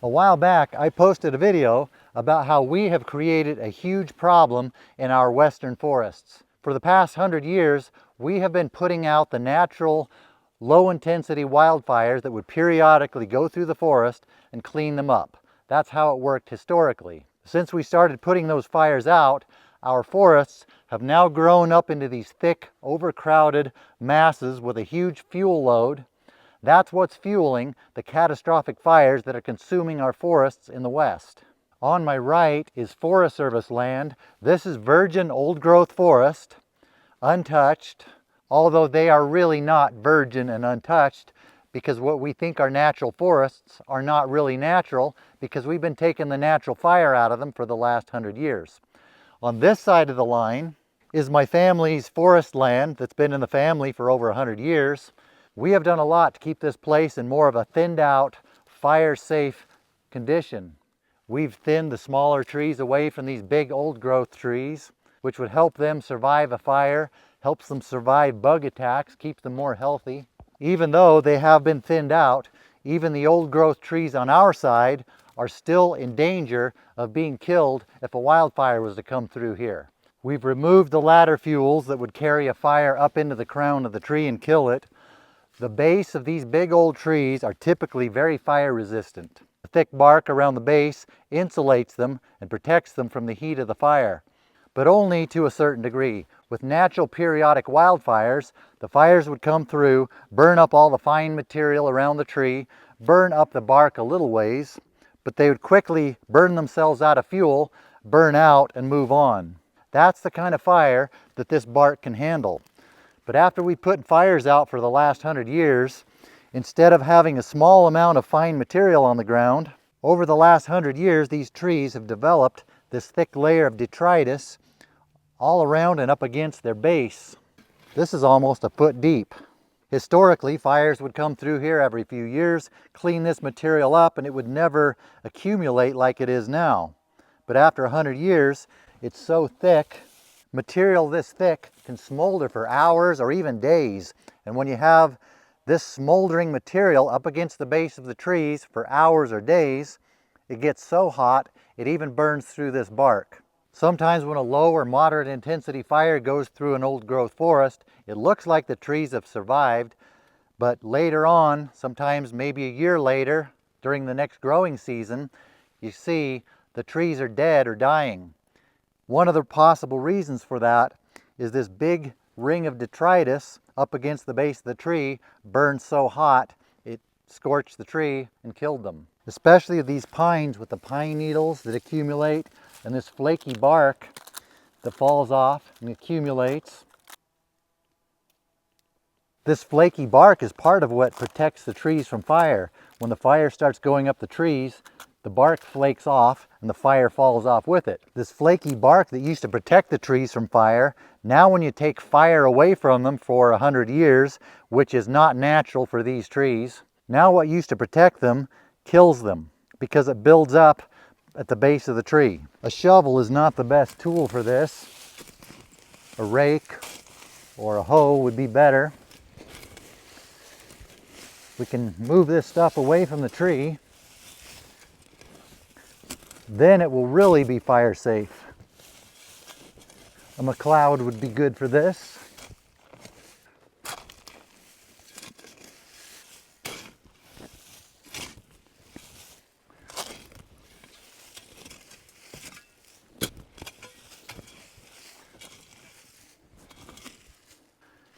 A while back, I posted a video about how we have created a huge problem in our western forests. For the past 100 years, we have been putting out the natural, low-intensity wildfires that would periodically go through the forest and clean them up. That's how it worked historically. Since we started putting those fires out, our forests have now grown up into these thick, overcrowded masses with a huge fuel load. That's what's fueling the catastrophic fires that are consuming our forests in the west. On my right is Forest Service land. This is virgin old-growth forest, untouched, although they are really not virgin and untouched, because what we think are natural forests are not really natural, because we've been taking the natural fire out of them for the last 100 years. On this side of the line is my family's forest land that's been in the family for over 100 years. We have done a lot to keep this place in more of a thinned out, fire-safe condition. We've thinned the smaller trees away from these big old growth trees, which would help them survive a fire, helps them survive bug attacks, keeps them more healthy. Even though they have been thinned out, even the old growth trees on our side are still in danger of being killed if a wildfire was to come through here. We've removed the ladder fuels that would carry a fire up into the crown of the tree and kill it. The base of these big old trees are typically very fire resistant. The thick bark around the base insulates them and protects them from the heat of the fire, but only to a certain degree. With natural periodic wildfires, the fires would come through, burn up all the fine material around the tree, burn up the bark a little ways, but they would quickly burn themselves out of fuel, burn out, and move on. That's the kind of fire that this bark can handle. But after we put fires out for the last 100 years, instead of having a small amount of fine material on the ground, over the last 100 years, these trees have developed this thick layer of detritus all around and up against their base. This is almost a foot deep. Historically, fires would come through here every few years, clean this material up, and it would never accumulate like it is now. But after 100 years, it's so thick, material this thick can smolder for hours or even days. And when you have this smoldering material up against the base of the trees for hours or days, it gets so hot it even burns through this bark. Sometimes when a low or moderate intensity fire goes through an old growth forest, it looks like the trees have survived, but later on, sometimes maybe a year later, during the next growing season, you see the trees are dead or dying. One of the possible reasons for that is this big ring of detritus up against the base of the tree burned so hot it scorched the tree and killed them. Especially these pines with the pine needles that accumulate and this flaky bark that falls off and accumulates. This flaky bark is part of what protects the trees from fire. When the fire starts going up the trees, the bark flakes off and the fire falls off with it. This flaky bark that used to protect the trees from fire, now when you take fire away from them for 100 years, which is not natural for these trees, now what used to protect them kills them because it builds up at the base of the tree. A shovel is not the best tool for this. A rake or a hoe would be better. We can move this stuff away from the tree. Then it will really be fire safe. A McLeod would be good for this.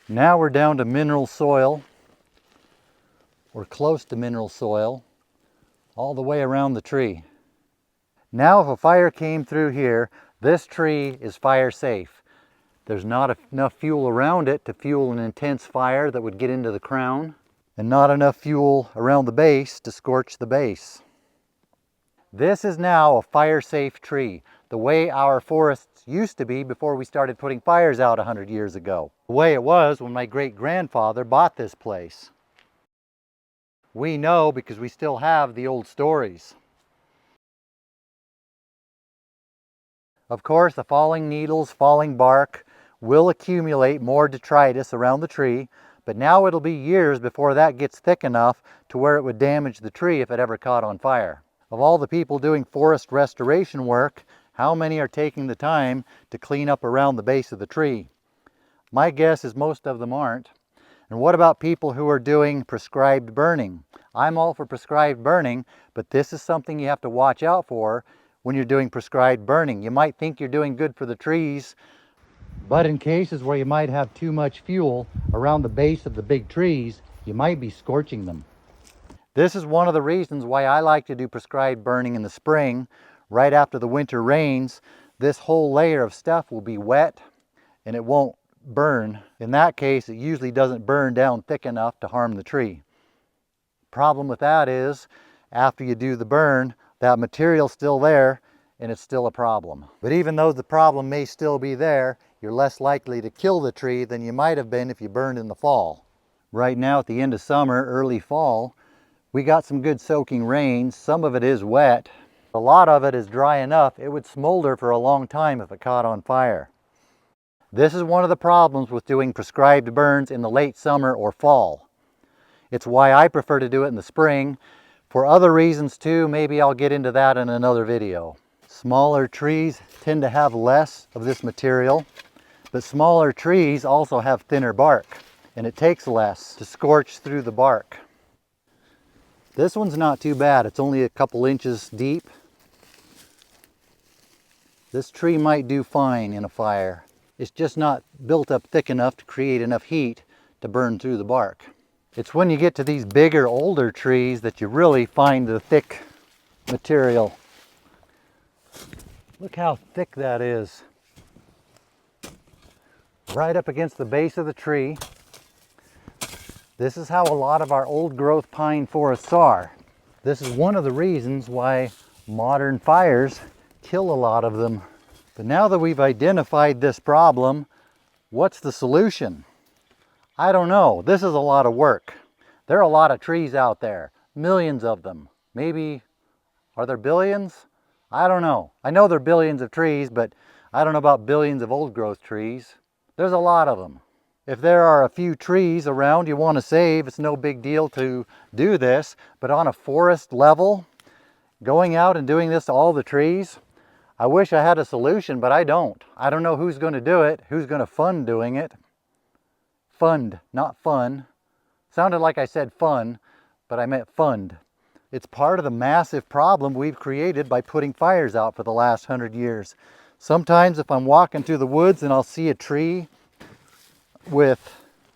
Now we're down to mineral soil, or close to mineral soil, all the way around the tree. Now if a fire came through here, this tree is fire safe. There's not enough fuel around it to fuel an intense fire that would get into the crown, and not enough fuel around the base to scorch the base. This is now a fire safe tree, the way our forests used to be before we started putting fires out 100 years ago. The way it was when my great-grandfather bought this place. We know because we still have the old stories. Of course, the falling needles, falling bark will accumulate more detritus around the tree, but now it'll be years before that gets thick enough to where it would damage the tree if it ever caught on fire. Of all the people doing forest restoration work, how many are taking the time to clean up around the base of the tree? My guess is most of them aren't. And what about people who are doing prescribed burning? I'm all for prescribed burning, but this is something you have to watch out for when you're doing prescribed burning. You might think you're doing good for the trees, but in cases where you might have too much fuel around the base of the big trees, you might be scorching them. This is one of the reasons why I like to do prescribed burning in the spring. Right after the winter rains, this whole layer of stuff will be wet and it won't burn. In that case, it usually doesn't burn down thick enough to harm the tree. Problem with that is, after you do the burn, that material's still there and it's still a problem. But even though the problem may still be there, you're less likely to kill the tree than you might have been if you burned in the fall. Right now at the end of summer, early fall, we got some good soaking rains. Some of it is wet. A lot of it is dry enough, it would smolder for a long time if it caught on fire. This is one of the problems with doing prescribed burns in the late summer or fall. It's why I prefer to do it in the spring. For other reasons too, maybe I'll get into that in another video. Smaller trees tend to have less of this material, but smaller trees also have thinner bark, and it takes less to scorch through the bark. This one's not too bad. It's only a couple inches deep. This tree might do fine in a fire. It's just not built up thick enough to create enough heat to burn through the bark. It's when you get to these bigger, older trees that you really find the thick material. Look how thick that is. Right up against the base of the tree. This is how a lot of our old growth pine forests are. This is one of the reasons why modern fires kill a lot of them. But now that we've identified this problem, what's the solution? I don't know. This is a lot of work. There are a lot of trees out there, millions of them. Maybe, are there billions? I don't know. I know there are billions of trees, but I don't know about billions of old growth trees. There's a lot of them. If there are a few trees around you want to save, it's no big deal to do this. But on a forest level, going out and doing this to all the trees, I wish I had a solution, but I don't. I don't know who's going to do it, who's going to fund doing it. Fund, not fun. Sounded like I said fun, but I meant fund. It's part of the massive problem we've created by putting fires out for the last 100 years. Sometimes if I'm walking through the woods and I'll see a tree with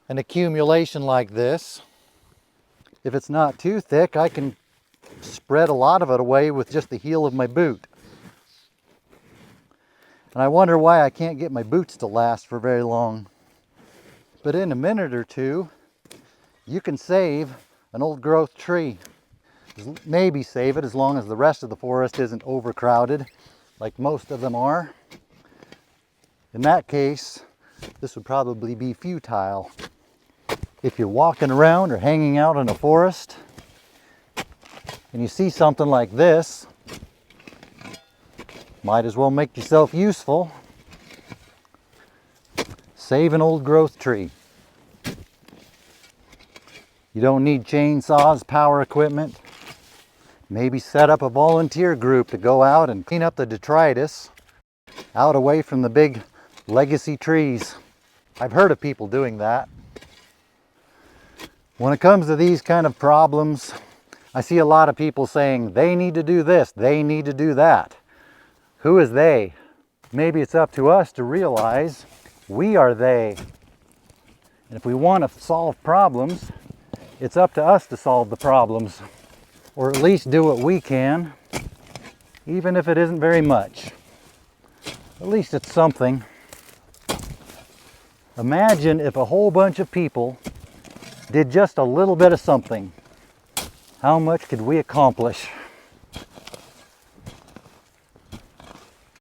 an accumulation like this, if it's not too thick, I can spread a lot of it away with just the heel of my boot. And I wonder why I can't get my boots to last for very long. But in a minute or two, you can save an old growth tree. Maybe save it as long as the rest of the forest isn't overcrowded, like most of them are. In that case, this would probably be futile. If you're walking around or hanging out in a forest, and you see something like this, might as well make yourself useful. Save an old growth tree. You don't need chainsaws, power equipment. Maybe set up a volunteer group to go out and clean up the detritus out away from the big legacy trees. I've heard of people doing that. When it comes to these kind of problems, I see a lot of people saying they need to do this, they need to do that. Who is they? Maybe it's up to us to realize we are they. And if we want to solve problems, it's up to us to solve the problems, or at least do what we can, even if it isn't very much. At least it's something. Imagine if a whole bunch of people did just a little bit of something. How much could we accomplish?